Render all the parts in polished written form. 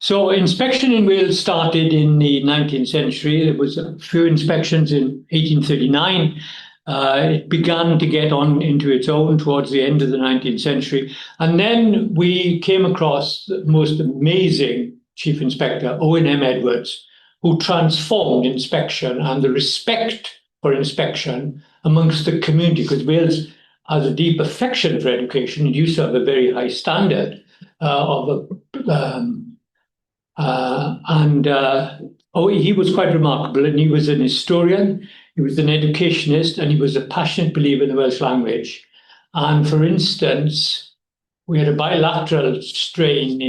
So inspection in Wales started in the 19th century. There was a few inspections in 1839. It began to get on into its own towards the end of the 19th century. And then we came across the most amazing chief inspector, Owen M. Edwards, who transformed inspection and the respect for inspection amongst the community, because Wales has a deep affection for education. It used to have a very high standard he was quite remarkable, and he was an historian, he was an educationist, and he was a passionate believer in the Welsh language. And for instance, we had a bilateral strain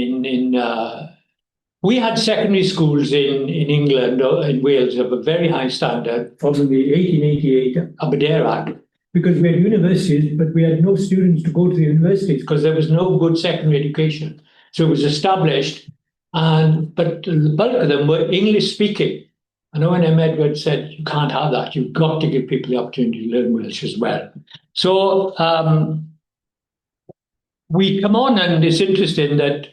we had secondary schools in England, in Wales, of a very high standard from the 1888 Aberdare Act, because we had universities, but we had no students to go to the universities because there was no good secondary education. So it was established, but the bulk of them were English speaking. And Owen M. Edwards said, you can't have that. You've got to give people the opportunity to learn Welsh as well. So we come on, and it's interesting that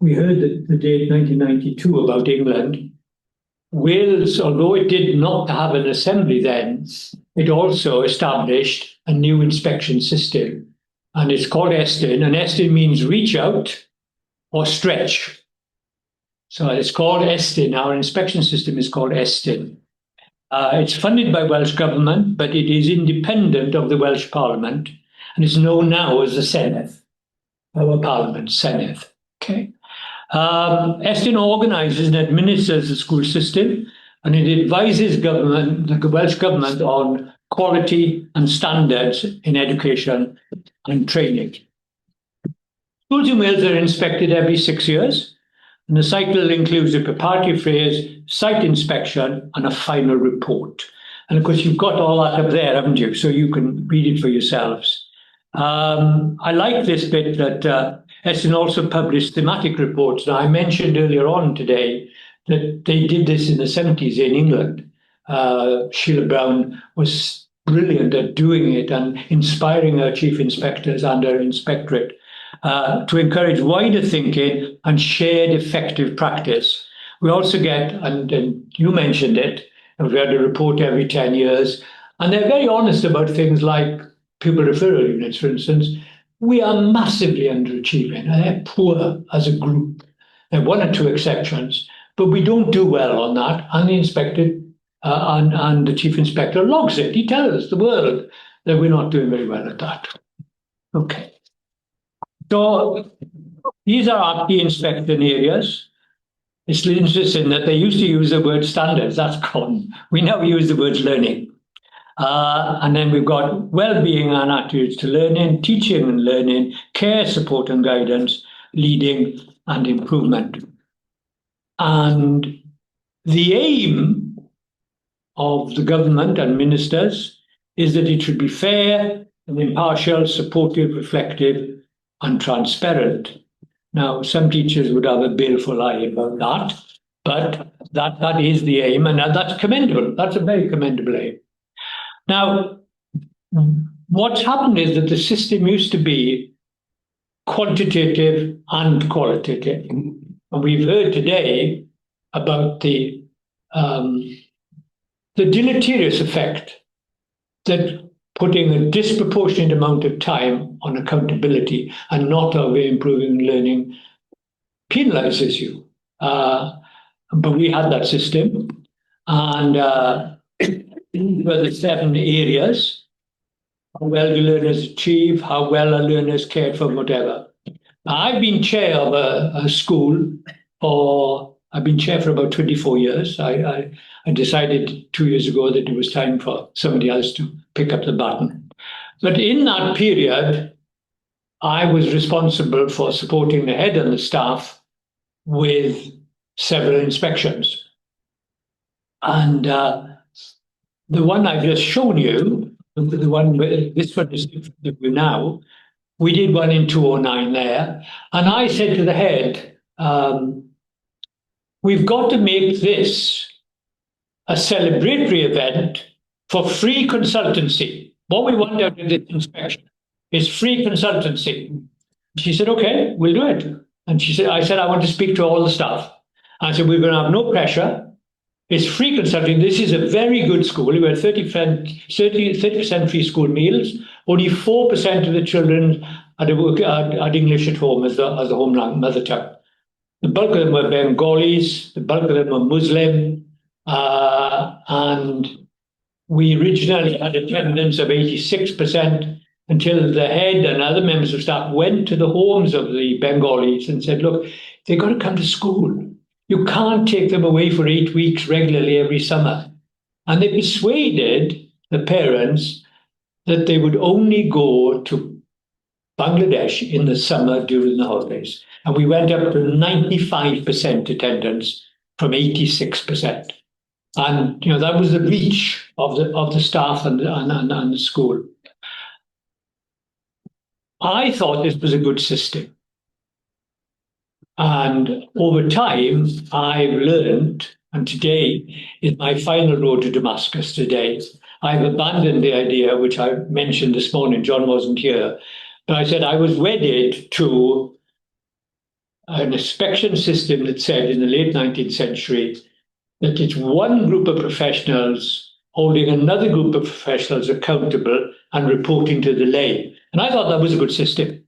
we heard the date 1992 about England. Wales, although it did not have an assembly then, it also established a new inspection system. And it's called Estyn, and Estyn means reach out or stretch. So it's called Estyn. Our inspection system is called Estyn. It's funded by Welsh Government, but it is independent of the Welsh Parliament, and is known now as the Senedd, our Parliament, Senedd. Okay. Estyn organises and administers the school system, and it advises the Welsh Government on quality and standards in education and training. Schools in Wales are inspected every 6 years, and the cycle includes a preparatory phase, site inspection, and a final report. And of course, you've got all that up there, haven't you? So you can read it for yourselves. I like this bit that Estyn also published thematic reports. Now, I mentioned earlier on today that they did this in the 70s in England. Sheila Brown was brilliant at doing it and inspiring her chief inspectors and her inspectorate to encourage wider thinking and shared effective practice. We also get, and you mentioned it, we had a report every 10 years, and they're very honest about things like pupil referral units, for instance. We are massively underachieving, and they're poor as a group. There are one or two exceptions, but we don't do well on that. And the inspector and the chief inspector logs it. He tells the world that we're not doing very well at that. Okay. So these are our key inspection areas. It's interesting that they used to use the word standards. That's gone. We now use the word learning. And then we've got well-being and attitudes to learning, teaching and learning, care, support and guidance, leading and improvement. And the aim of the government and ministers is that it should be fair and impartial, supportive, reflective and transparent. Now, some teachers would have a baleful eye about that, but that is the aim, and that's commendable. That's a very commendable aim. Now, what's happened is that the system used to be quantitative and qualitative. And we've heard today about the deleterious effect that putting a disproportionate amount of time on accountability and not of improving learning penalizes you. But we had that system, and were the 7 areas: how well do learners achieve, how well are learners cared for, whatever. Now, I've been chair of a school I've been chair for about 24 years. I decided 2 years ago that it was time for somebody else to pick up the baton. But in that period, I was responsible for supporting the head and the staff with several inspections. And the one I've just shown you, the one this one is different now, we did one in 2009 there. And I said to the head, we've got to make this a celebratory event for free consultancy. What we want out of this inspection is free consultancy. She said, okay, we'll do it. And I said, I want to speak to all the staff. I said, we're going to have no pressure. It's free consulting. This is a very good school. We had 30% free school meals. Only 4% of the children had English at home as the home mother tongue. The bulk of them were Bengalis. The bulk of them were Muslim. And we originally had attendance of 86% until the head and other members of staff went to the homes of the Bengalis and said, look, they've got to come to school. You can't take them away for 8 weeks regularly every summer. And they persuaded the parents that they would only go to Bangladesh in the summer during the holidays. And we went up to 95% attendance from 86%. And that was the reach of the staff and the school. I thought this was a good system. And over time, I've learned, and today is my final road to Damascus today. I've abandoned the idea, which I mentioned this morning. John wasn't here. But I said I was wedded to an inspection system that said in the late 19th century that it's one group of professionals holding another group of professionals accountable and reporting to the lay. And I thought that was a good system.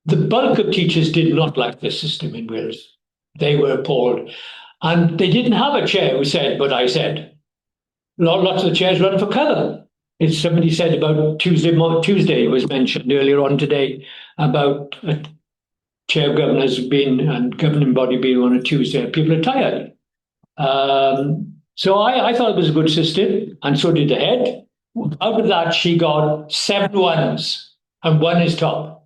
The bulk of teachers did not like this system in Wales. They were appalled. And they didn't have a chair who said what I said. Lots of the chairs run for colour. It's somebody said about Tuesday was mentioned earlier on today about a chair of governors and governing body being on a Tuesday. People are tired. So I thought it was a good system, and so did the head. Out of that, she got 7 ones, and 1 is top.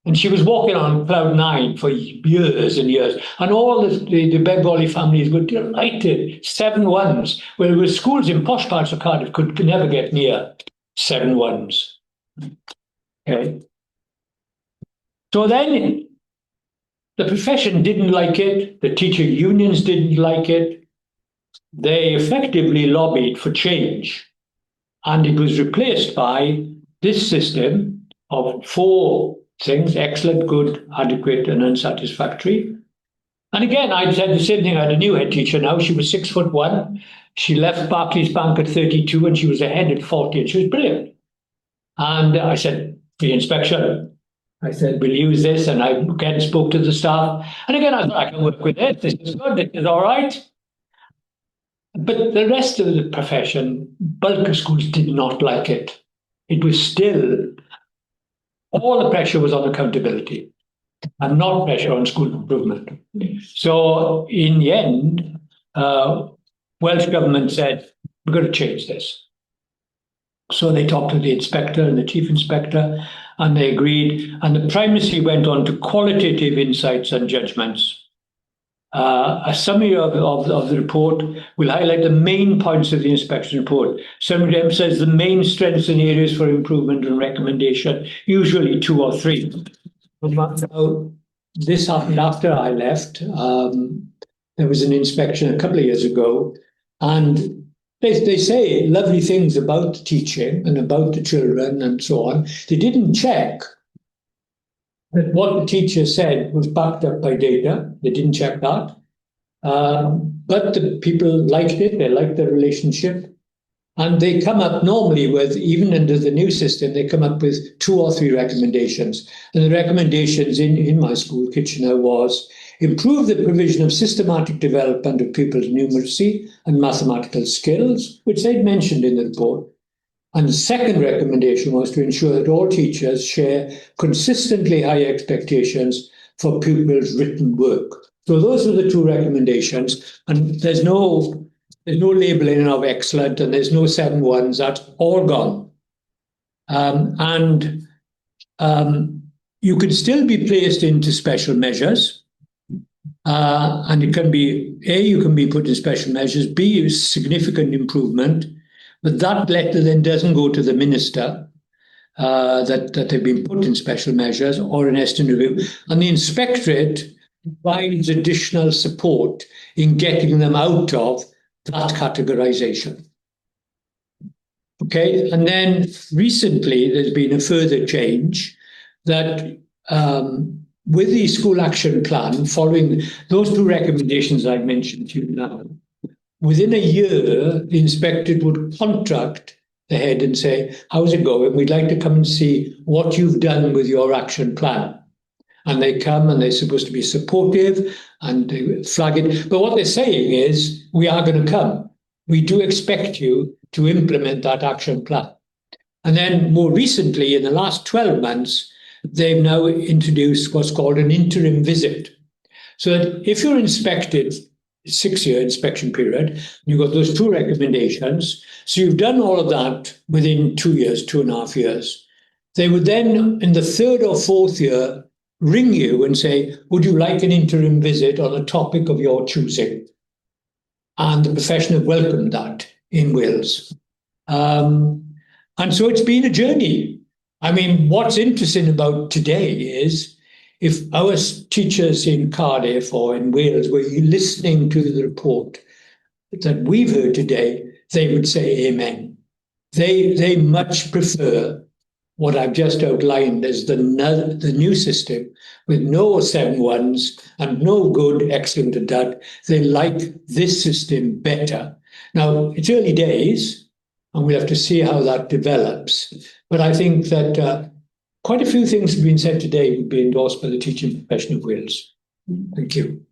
And she was walking on cloud 9 for years and years. And all the Bengali families were delighted. 7 ones. Whereas schools in posh parts of Cardiff could never get near 7 ones. Okay. So then the profession didn't like it. The teacher unions didn't like it. They effectively lobbied for change. And it was replaced by this system of 4 things: excellent, good, adequate, and unsatisfactory. And again, I'd said the same thing. I had a new head teacher now. She was 6'1". She left Barclays Bank at 32 and she was ahead at 40, and she was brilliant. And I said, free inspection. I said, we'll use this. And I again spoke to the staff. And again, I thought, I can work with it. This is good. This is all right. But the rest of the profession, bulk of schools did not like it. It was still, all the pressure was on accountability and not pressure on school improvement. So in the end, Welsh government said, we're going to change this. So they talked to the inspector and the chief inspector, and they agreed. And the primacy went on to qualitative insights and judgments. A summary of the report will highlight the main points of the inspection report. Summary emphasizes the main strengths and areas for improvement and recommendation, usually 2 or 3. Now, this happened after I left. There was an inspection a couple of years ago, and they say lovely things about the teaching and about the children and so on. They didn't check that what the teacher said was backed up by data. They didn't check that. But the people liked it. They liked the relationship. And they come up normally with, even under the new system, they come up with 2 or 3 recommendations. And the recommendations in my school, Kitchener, was improve the provision of systematic development of pupils' numeracy and mathematical skills, which they'd mentioned in the report. And the second recommendation was to ensure that all teachers share consistently high expectations for pupils' written work. So those are the 2 recommendations, and there's no labelling of excellent, and there's no 7 ones. That's all gone. You can still be placed into special measures, and it can be A, you can be put in special measures. B, is significant improvement. But that letter then doesn't go to the minister that they've been put in special measures or an estimate review. And the inspectorate provides additional support in getting them out of that categorization. Okay, and then recently there's been a further change that with the school action plan, following those two recommendations I mentioned to you now, within a year, the inspector would contact the head and say, how's it going? We'd like to come and see what you've done with your action plan. And they come and they're supposed to be supportive and they flag it. But what they're saying is, we are going to come. We do expect you to implement that action plan. And then more recently, in the last 12 months, they've now introduced what's called an interim visit. So that if you're inspected, 6-year inspection period, you've got those two recommendations. So you've done all of that within 2 years, 2.5 years. They would then, in the third or fourth year, ring you and say, would you like an interim visit on a topic of your choosing? And the profession have welcomed that in Wales. And so it's been a journey. I mean, what's interesting about today is if our teachers in Cardiff or in Wales were listening to the report that we've heard today, they would say amen. They much prefer what I've just outlined as the new system with no 7-1s and no good, excellent, and that. They like this system better. Now, it's early days, and we'll have to see how that develops. But I think that quite a few things have been said today would be endorsed by the teaching profession of Wales. Thank you.